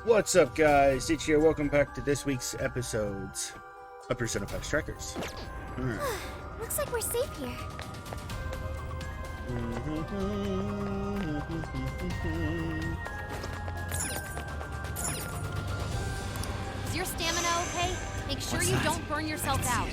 What's up, guys? Itch here. Welcome back to this week's episodes of Persona 5 Strikers. Looks like we're safe here. Is your stamina okay? Make sure you don't burn yourself out.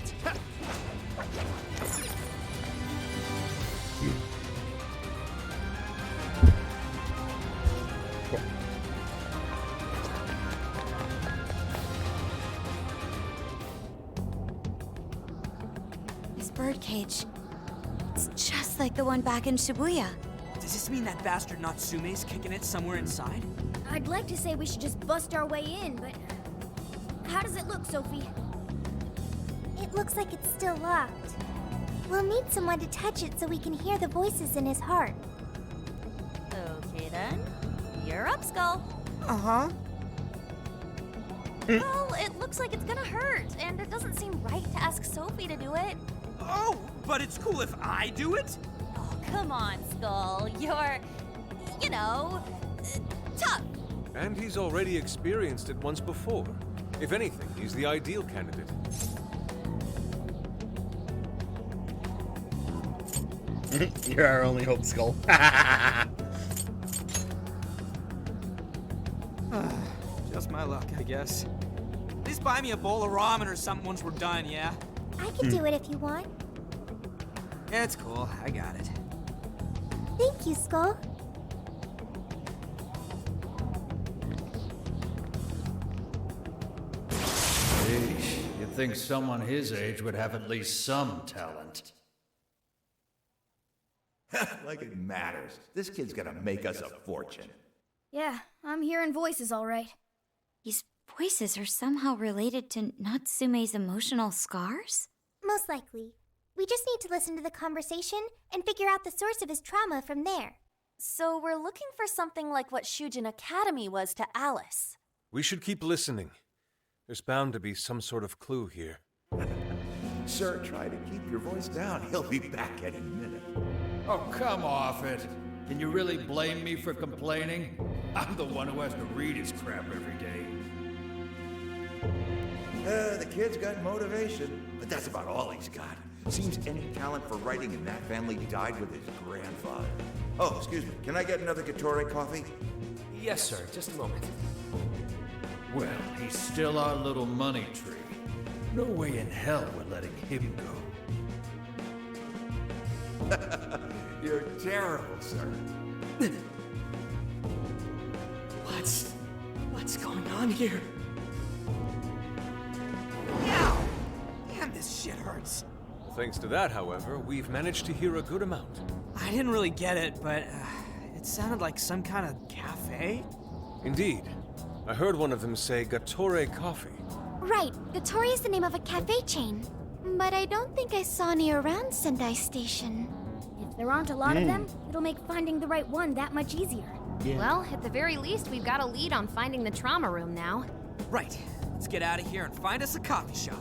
This birdcage. It's just like the one back in Shibuya. Does this mean that bastard Natsume's kicking it somewhere inside? I'd like to say we should just bust our way in, but... How does it look, Sophie? It looks like it's still locked. We'll need someone to touch it so we can hear the voices in his heart. Okay then. You're up, Skull. Uh-huh. Well, it looks like it's gonna hurt, and it doesn't seem right to ask Sophie to do it. Oh, but it's cool if I do it? Oh, come on, Skull. You're, tough. And he's already experienced it once before. If anything, he's the ideal candidate. You're our only hope, Skull. Just my luck, I guess. Please buy me a bowl of ramen or something once we're done, yeah? I can do it if you want. It's cool, I got it. Thank you, Skull. Sheesh, you'd think someone his age would have at least some talent. Like it matters. This kid's gonna make us a fortune. Yeah, I'm hearing voices all right. These voices are somehow related to Natsume's emotional scars? Most likely. We just need to listen to the conversation and figure out the source of his trauma from there. So we're looking for something like what Shujin Academy was to Alice. We should keep listening. There's bound to be some sort of clue here. Sir, try to keep your voice down. He'll be back any minute. Oh, come off it. Can you really blame me for complaining? I'm the one who has to read his crap every day. The kid's got motivation, but that's about all he's got. Seems any talent for writing in that family died with his grandfather. Oh, excuse me. Can I get another Gatorade coffee? Yes, sir. Just a moment. Well, he's still our little money tree. No way in hell we're letting him go. You're terrible, sir. What's going on here? Ow! Damn, this shit hurts. Thanks to that, however, we've managed to hear a good amount. I didn't really get it, but it sounded like some kind of cafe. Indeed. I heard one of them say Gatore Coffee. Right, Gatori is the name of a cafe chain. But I don't think I saw any around Sendai Station. If there aren't a lot of them, it'll make finding the right one that much easier. Yeah. Well, at the very least, we've got a lead on finding the trauma room now. Right, let's get out of here and find us a coffee shop.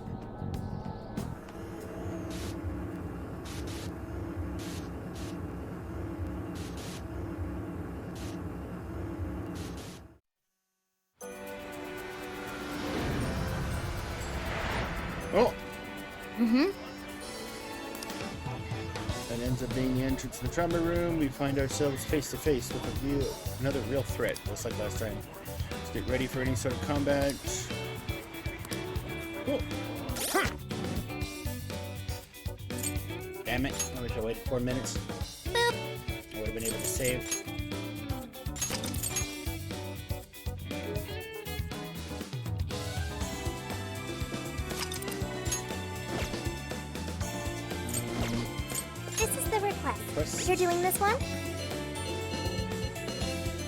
Oh! That ends up being the entrance to the trauma room. We find ourselves face to face with another real threat, just like last time. Let's get ready for any sort of combat. Oh. Damn it! I wish I waited 4 minutes. Boop. I would have been able to save. This is the request. You're doing this one?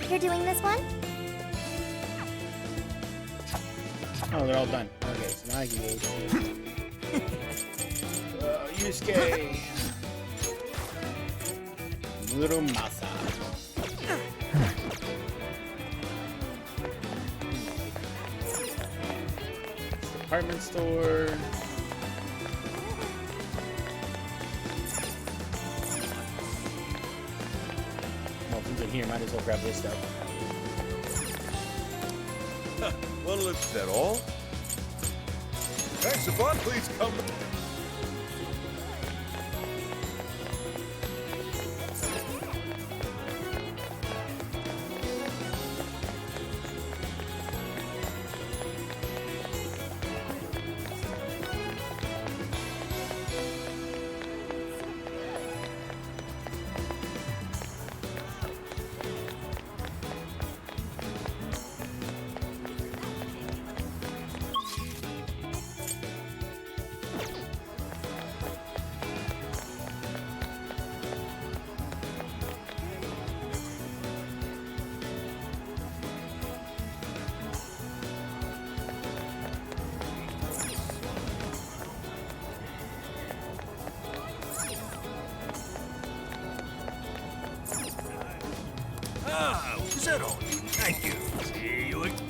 You're doing this one? Oh, they're all done. Okay, so now I can go. Yusuke! Little Masa. Department store. Well, since I'm here, might as well grab this stuff. Well, is that all? Thanks, Savant, please come. Ah, was that all? Thank you. See you again.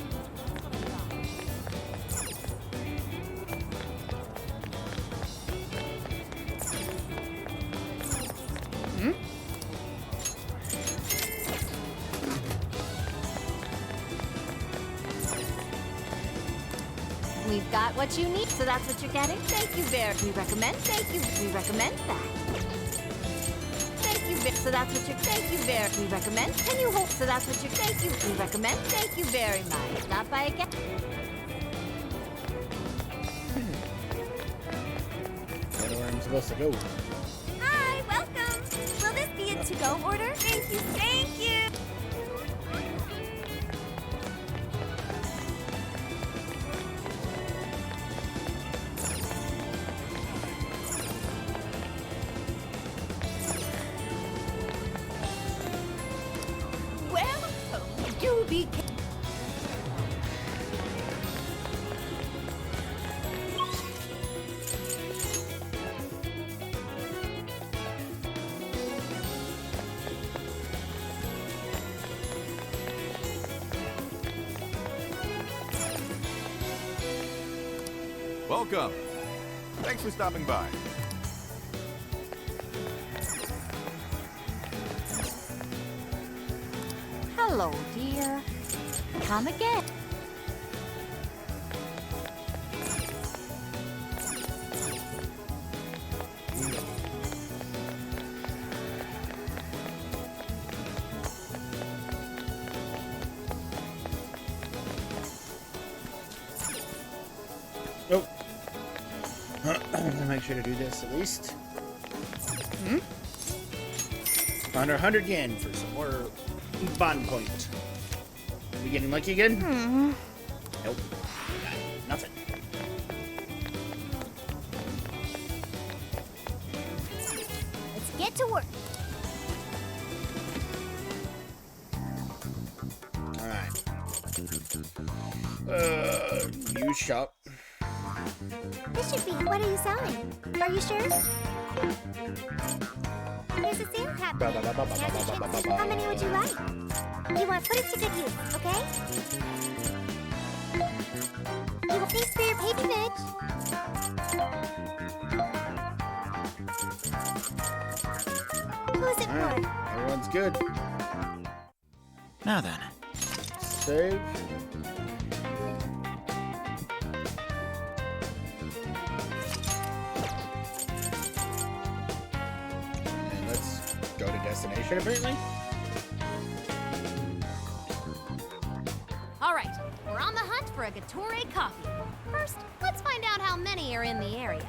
We've got what you need, so that's what you're getting. Thank you very. We recommend. Thank you. We recommend that. Thank you very. So that's what you're. Thank you very. We recommend. Can you hold? So that's what you're. Thank you. We recommend. Thank you very much. Stop by again. Where I'm supposed to go? Hi, welcome. Will this be a to-go order? Thank you, thank you. Welcome. Do be. Welcome. Thanks for stopping by. Hello, dear. Come again. Nope. Make sure to do this at least. Under 100 yen for some more bond point. We getting lucky again? Nope. Nothing. Let's get to work. Alright. New shop. This should be. What are you selling? Are you sure? Here's a sale cap. How many would you like? You want put it to good use, okay? You want thanks for your patronage. Who's it Alright. for? Everyone's good. Now then. Save. And let's go to destination apparently. All right, we're on the hunt for a Gatorade coffee. First, let's find out how many are in the area.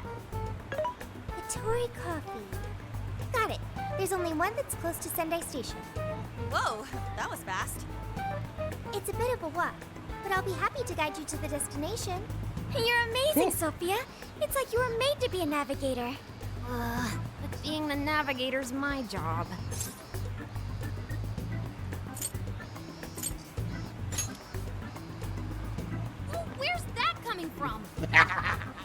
Tori coffee. Got it. There's only one that's close to Sendai Station. Whoa, that was fast. It's a bit of a walk, but I'll be happy to guide you to the destination. You're amazing, Sophia. It's like you were made to be a navigator. But being the navigator's my job. Where's that coming from?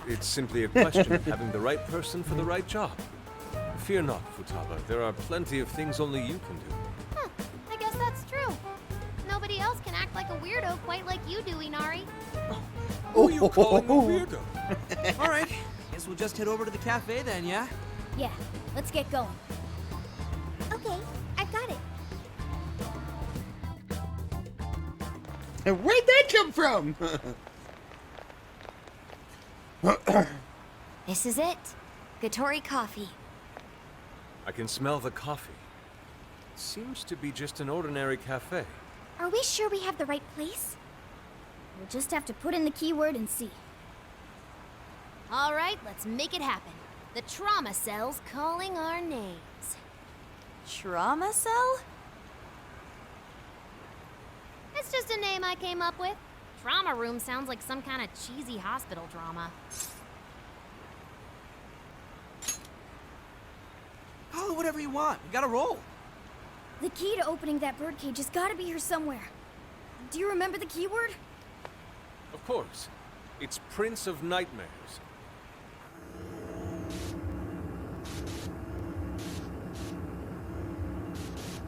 It's simply a question of having the right person for the right job. Fear not, Futaba. There are plenty of things only you can do. Huh, I guess that's true. Nobody else can act like a weirdo quite like you do, Inari. Who are you calling a weirdo? All right, guess we'll just head over to the cafe then, yeah? Yeah, let's get going. Okay, I've got it. And where'd that come from? This is it. Gatori coffee. I can smell the coffee. It seems to be just an ordinary cafe. Are we sure we have the right place? We'll just have to put in the keyword and see. All right, let's make it happen. The trauma cell's calling our names. Trauma cell? It's just a name I came up with. Trauma room sounds like some kind of cheesy hospital drama. Call it whatever you want. You gotta roll. The key to opening that birdcage has got to be here somewhere. Do you remember the keyword? Of course. It's Prince of Nightmares.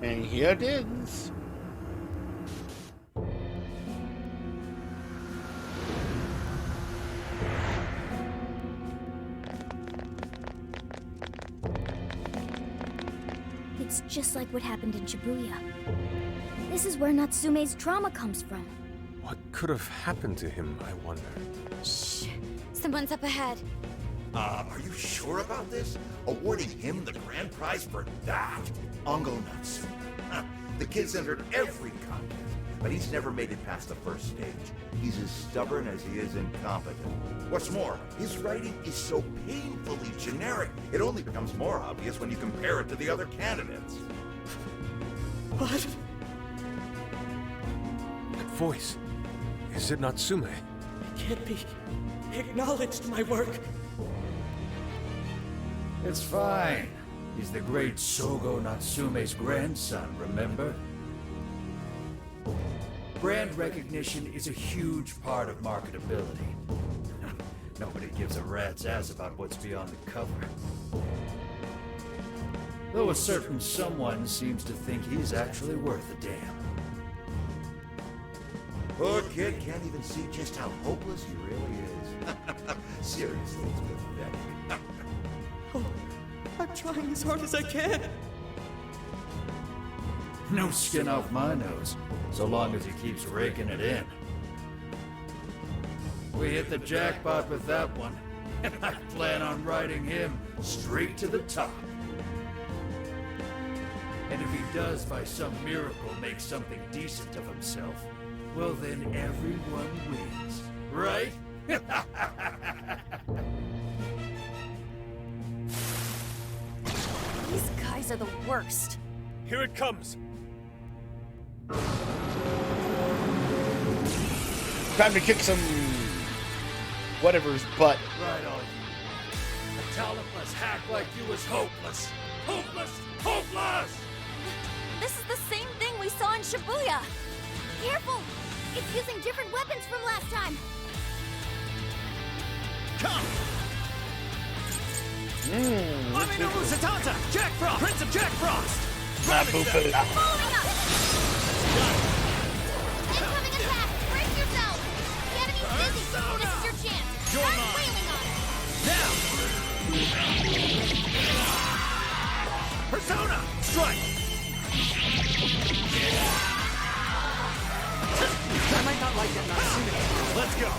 And here it is. It's just like what happened in Shibuya. This is where Natsume's trauma comes from. What could have happened to him, I wonder? Shh. Someone's up ahead. Are you sure about this? Awarding him the grand prize for that? Ongo Natsu. The kid's entered every contest, but he's never made it past the first stage. He's as stubborn as he is incompetent. What's more, his writing is so painfully generic, it only becomes more obvious when you compare it to the other candidates. What? That voice. Is it Natsume? Can't be acknowledged, my work. It's fine. He's the great Sogo Natsume's grandson, remember? Brand recognition is a huge part of marketability. Nobody gives a rat's ass about what's beyond the cover. Though a certain someone seems to think he's actually worth a damn. Poor kid can't even see just how hopeless he really is. Seriously, it's pathetic. Oh, I'm trying as hard as I can. No skin off my nose, so long as he keeps raking it in. We hit the jackpot with that one, and I plan on riding him straight to the top. And if he does by some miracle make something decent of himself, well then everyone wins, right? These guys are the worst. Here it comes! Time to kick some whatever's butt. Right on you. A talentless hack like you is hopeless. Hopeless! Hopeless! This is the same thing we saw in Shibuya. Careful! It's using different weapons from last time. Come! Aminoru Satanta! Jack Frost! Prince of Jack Frost! Following up. Incoming attack! Brace yourself! The enemy's busy! This is your chance! Start wailing on it! Now! Persona! Strike! I might not like that Natsume. Let's go!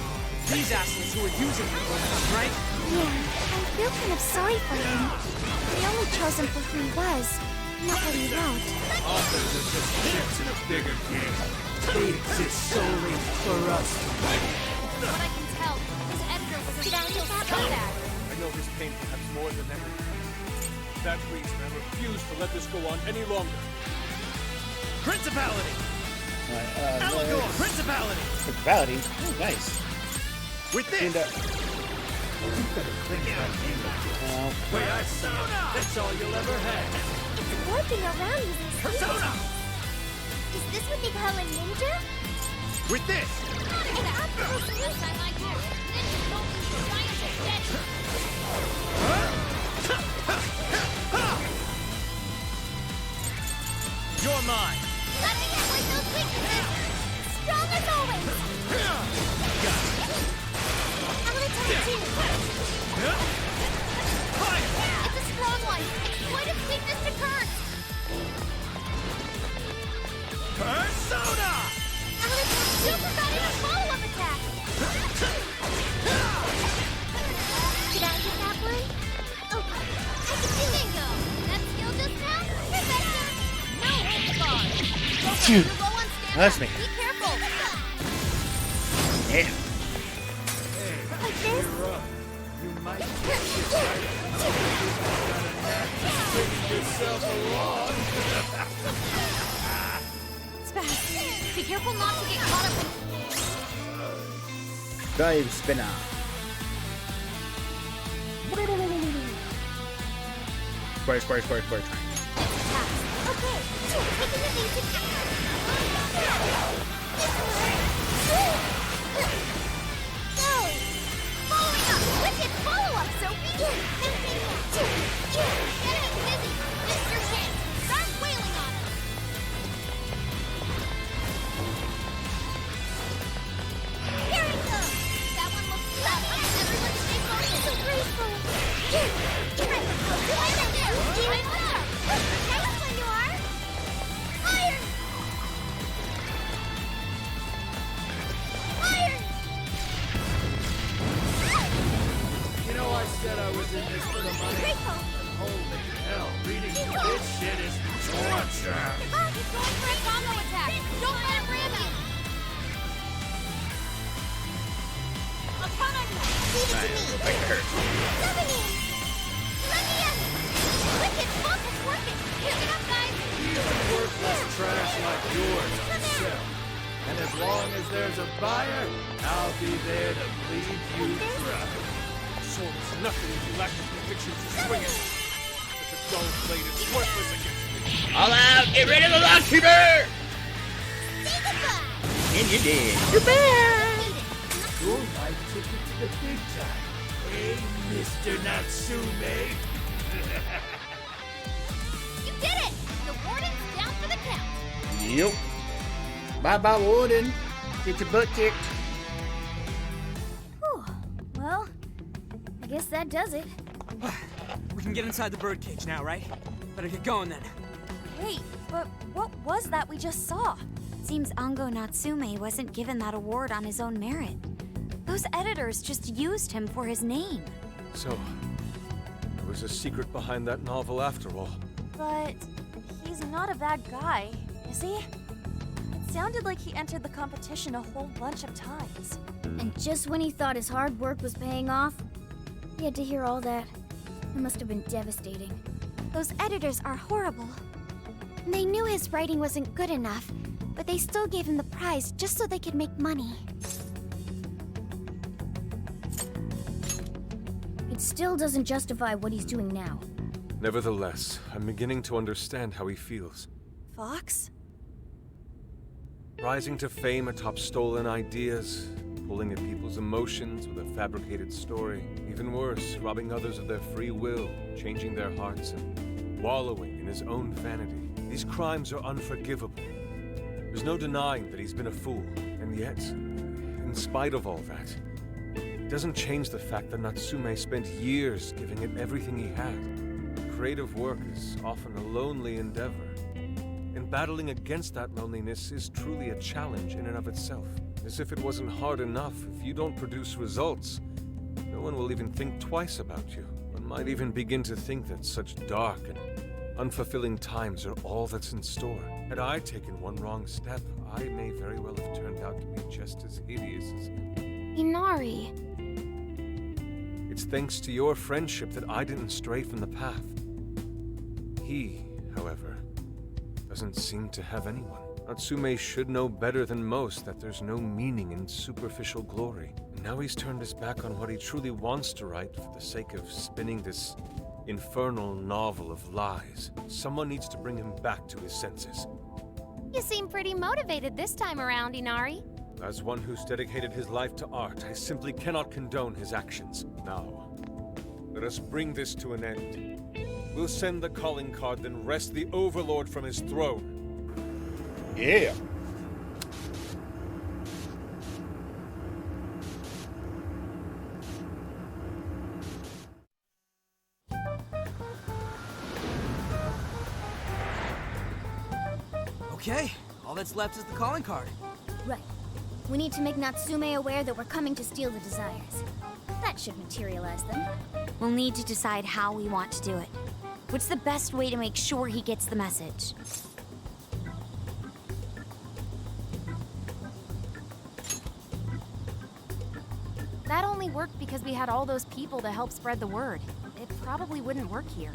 These assholes who are using him, right? Yeah, I feel kind of sorry for him. We only chose him for who he was, not what he wrote. Authors are just chips in a bigger game. They exist solely for us. What I can tell, his editor was a real scumbag. I know this pain perhaps more than ever. For that reason, I refuse to let this go on any longer. Principality! Allegor! Principality! Principality? Oh, nice. With this! Wait, that's all you'll ever have. Warping around using Persona! Is this what they call a ninja? With this! Yes, I like you. Ninjas don't use the science of dead. You're mine! Let me exploit those weaknesses! Strong as always! I'm gonna tell you too. It's a strong one. Exploit its weakness to curse. Persona! I'm gonna tell super Phew. You're low on stamina. That's me. Be careful. Yeah. Like this? You might get excited. Bringing yourself along. It's fast. Be careful not to get caught up in... Dive spinner. Square, square, square, square. Okay, taking it easy. Go! Following up! Wicked follow-up, Sophie! Enemy's busy. This is your chance. Start wailing on him. Here it goes! That one looks tough. Everyone stay focused. So graceful! Right there. Right there. Nice one you are! Fire! Fire! You know, I said I was in this for the money. Graceful! Holy hell, reading this shit is torture. He's going for a combo attack. Don't let him ram you. Upon our Leave it to me! Like her. Coming in! Let me in! Wicked focus working! Pick it up, guys. Even worthless trash like yours on sale. And as long as there's a buyer, I'll be there to bleed you dry. Sword is nothing if you lack the conviction to swing it. Such a dull blade is worthless against me. All out! Get rid of the lockkeeper! Say goodbye! And you did. You're back! Your life ticket to the big time. Hey, Mr. Natsume. You did it. The warden's down for the count. Yep. Bye-bye, Warden. Get your butt kicked. Whew. Well, I guess that does it. We can get inside the birdcage now, right? Better get going then. Wait, but what was that we just saw? Seems Ango Natsume wasn't given that award on his own merit. Those editors just used him for his name. So, there was a secret behind that novel after all. But he's not a bad guy, is he? It sounded like he entered the competition a whole bunch of times. And just when he thought his hard work was paying off, he had to hear all that. It must have been devastating. Those editors are horrible. They knew his writing wasn't good enough, but they still gave him the prize just so they could make money. It still doesn't justify what he's doing now. Nevertheless, I'm beginning to understand how he feels. Fox? Rising to fame atop stolen ideas, pulling at people's emotions with a fabricated story. Even worse, robbing others of their free will, changing their hearts, and wallowing in his own vanity. These crimes are unforgivable. There's no denying that he's been a fool, and yet, in spite of all that, it doesn't change the fact that Natsume spent years giving it everything he had. Creative work is often a lonely endeavor, and battling against that loneliness is truly a challenge in and of itself. As if it wasn't hard enough, if you don't produce results, no one will even think twice about you. One might even begin to think that such dark and unfulfilling times are all that's in store. Had I taken one wrong step, I may very well have turned out to be just as hideous as him. Inari. It's thanks to your friendship that I didn't stray from the path. He, however, doesn't seem to have anyone. Natsume should know better than most that there's no meaning in superficial glory. And now he's turned his back on what he truly wants to write for the sake of spinning this infernal novel of lies. Someone needs to bring him back to his senses. You seem pretty motivated this time around, Inari. As one who's dedicated his life to art, I simply cannot condone his actions. Now, let us bring this to an end. We'll send the calling card, then wrest the Overlord from his throne. Yeah. Okay, all that's left is the calling card. Right. We need to make Natsume aware that we're coming to steal the desires. That should materialize them. We'll need to decide how we want to do it. What's the best way to make sure he gets the message? That only worked because we had all those people to help spread the word. It probably wouldn't work here.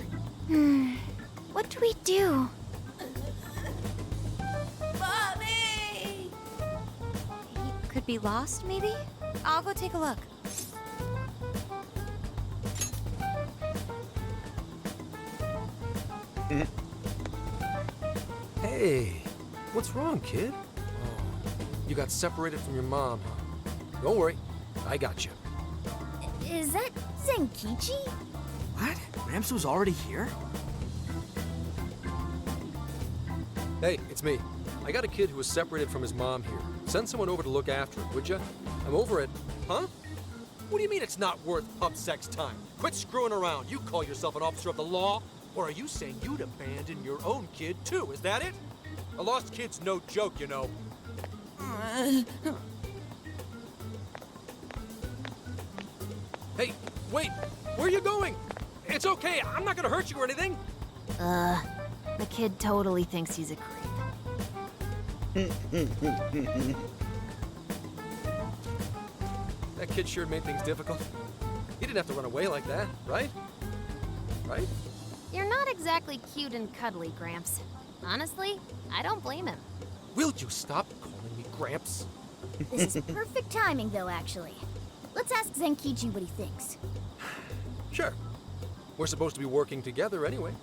What do we do? Mommy! He could be lost, maybe? I'll go take a look. Hey, what's wrong, kid? Oh, you got separated from your mom, huh? Don't worry, I got you. Is that Zenkichi? What? Gramps was already here? Hey, it's me. I got a kid who was separated from his mom here. Send someone over to look after him, would ya? I'm over it. Huh? What do you mean it's not worth pub sex time? Quit screwing around. You call yourself an officer of the law? Or are you saying you'd abandon your own kid, too? Is that it? A lost kid's no joke, you know. Hey, wait! Where are you going? It's okay, I'm not gonna hurt you or anything! The kid totally thinks he's a creep. That kid sure made things difficult. He didn't have to run away like that, right? Right? You're not exactly cute and cuddly, Gramps. Honestly, I don't blame him. Will you stop calling me Gramps? This is perfect timing, though, actually. Let's ask Zenkichi what he thinks. Sure. We're supposed to be working together anyway.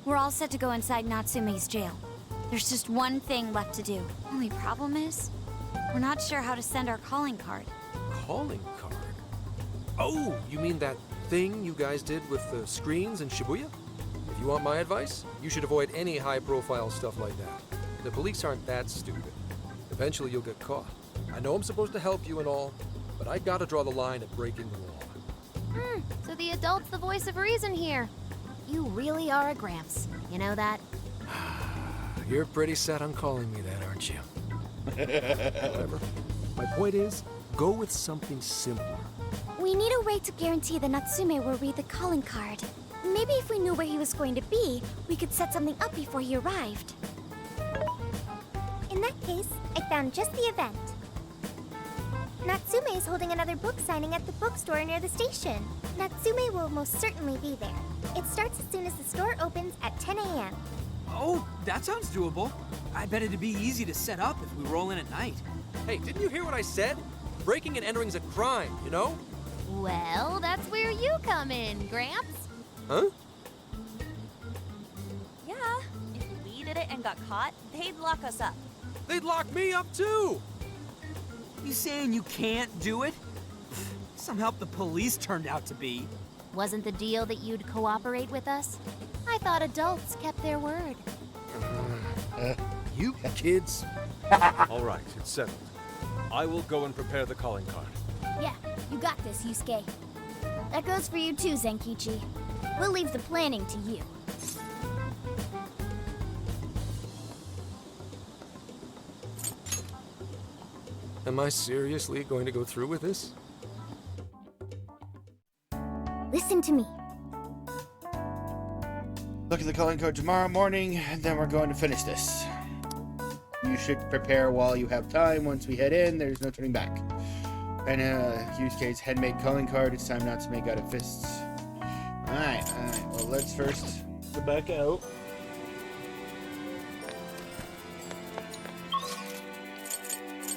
We're all set to go inside Natsume's jail. There's just one thing left to do. Only problem is, we're not sure how to send our calling card. Calling card? Oh, you mean that thing you guys did with the screens in Shibuya? If you want my advice, you should avoid any high-profile stuff like that. The police aren't that stupid. Eventually you'll get caught. I know I'm supposed to help you and all, but I gotta draw the line at breaking the law. So the adult's the voice of reason here. You really are a Gramps. You know that? You're pretty set on calling me that, aren't you? Whatever. My point is, go with something simpler. We need a way to guarantee that Natsume will read the calling card. Maybe if we knew where he was going to be, we could set something up before he arrived. In that case, I found just the event. Natsume is holding another book signing at the bookstore near the station. Natsume will most certainly be there. It starts as soon as the store opens at 10 a.m. Oh, that sounds doable. I bet it'd be easy to set up if we roll in at night. Hey, didn't you hear what I said? Breaking and entering's a crime, you know? Well, that's where you come in, Gramps. Huh? Yeah, if we did it and got caught, they'd lock us up. They'd lock me up too! You saying you can't do it? Some help the police turned out to be. Wasn't the deal that you'd cooperate with us? I thought adults kept their word. You kids. All right, it's settled. I will go and prepare the calling card. Yeah, you got this, Yusuke. That goes for you too, Zenkichi. We'll leave the planning to you. Am I seriously going to go through with this? Listen to me. Look at the calling card tomorrow morning, and then we're going to finish this. You should prepare while you have time. Once we head in, there's no turning back. And Yusuke's handmade calling card. It's time not to make out of fists. Alright. Well, let's first go back out.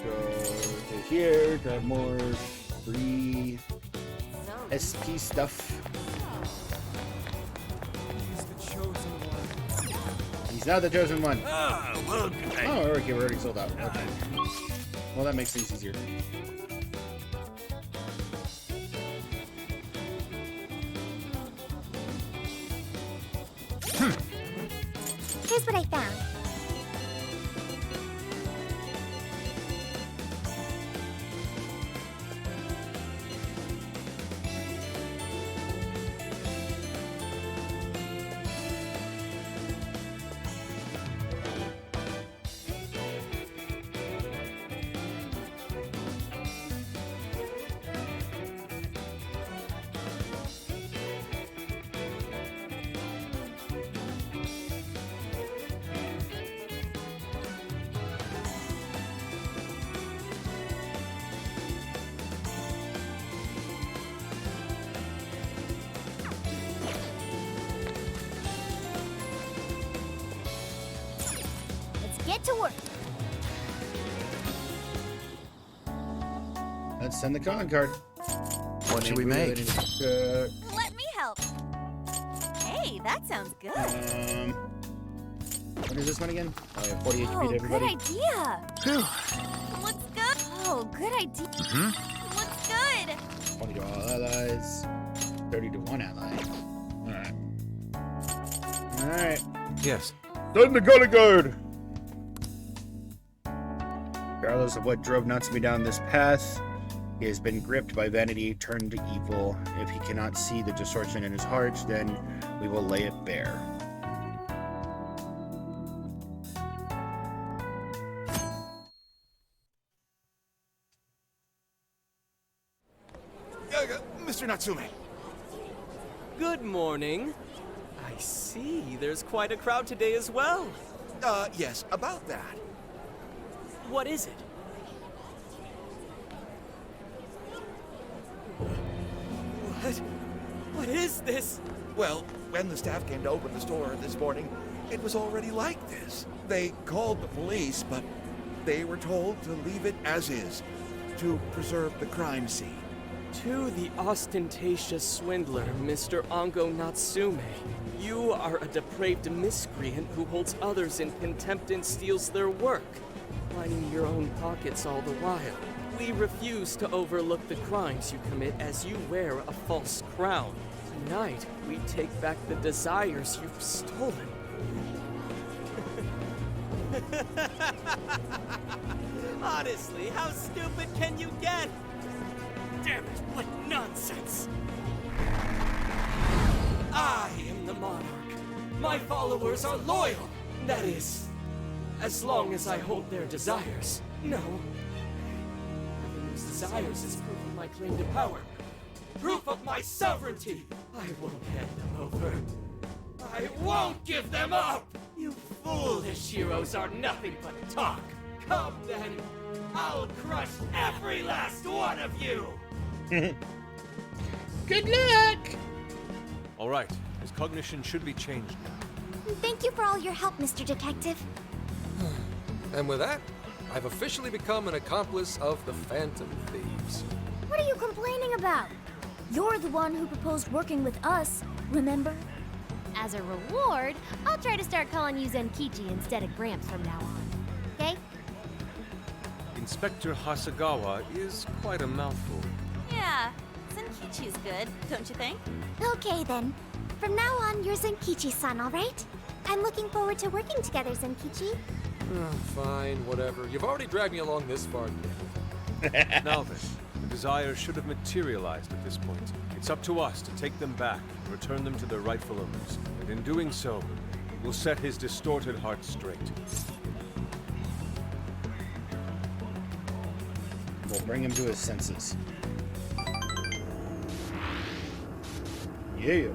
Go to here to have more free SP stuff. He's the chosen one. He's not the chosen one. Ah, well, Oh, okay, we're already sold out. Okay. Well, that makes things easier. Here's what I found. get to work. Let's send the calling card. What should we make? Let me help. Hey, that sounds good. What is this one again? Oh, yeah, 40 HP to Good everybody. idea. Phew. Looks good. Oh, good idea. Looks good. 20 to all allies. 30 to one ally. Alright. Yes. Send the calling card! Regardless of what drove Natsumi down this path, he has been gripped by vanity, turned to evil. If he cannot see the distortion in his heart, then we will lay it bare. Mr. Natsume. Good morning. I see. There's quite a crowd today as well. Yes, about that. What is it? What is this? Well, when the staff came to open the store this morning, it was already like this. They called the police, but they were told to leave it as is, to preserve the crime scene. To the ostentatious swindler, Mr. Ongo Natsume. You are a depraved miscreant who holds others in contempt and steals their work, lining your own pockets all the while. We refuse to overlook the crimes you commit as you wear a false crown. Tonight, we take back the desires you've stolen. Honestly, how stupid can you get? Damn it, what nonsense! I am the monarch. My followers are loyal. That is, as long as I hold their desires. No. Having those desires is proof of my claim to power. Proof of my sovereignty. I won't hand them over. I won't give them up! You foolish heroes are nothing but talk. Come then, I'll crush every last one of you! Good luck! All right. His cognition should be changed now. Thank you for all your help, Mr. Detective. And with that, I've officially become an accomplice of the Phantom Thieves. What are you complaining about? You're the one who proposed working with us, remember? As a reward, I'll try to start calling you Zenkichi instead of Gramps from now on. Okay? Inspector Hasagawa is quite a mouthful. Yeah, Zenkichi's good, don't you think? Okay then. From now on, you're Zenkichi-san, all right? I'm looking forward to working together, Zenkichi. Fine, whatever. You've already dragged me along this far. Now then, the desires should have materialized at this point. It's up to us to take them back and return them to their rightful owners. And in doing so, we'll set his distorted heart straight. We'll bring him to his senses. Yeah.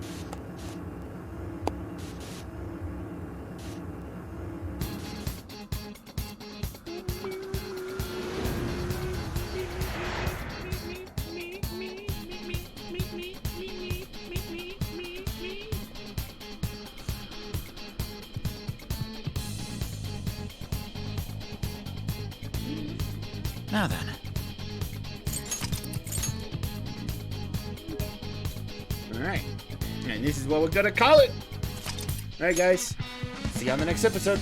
Now then. Alright. And this is what we're gonna call it. Alright, guys. See you on the next episode.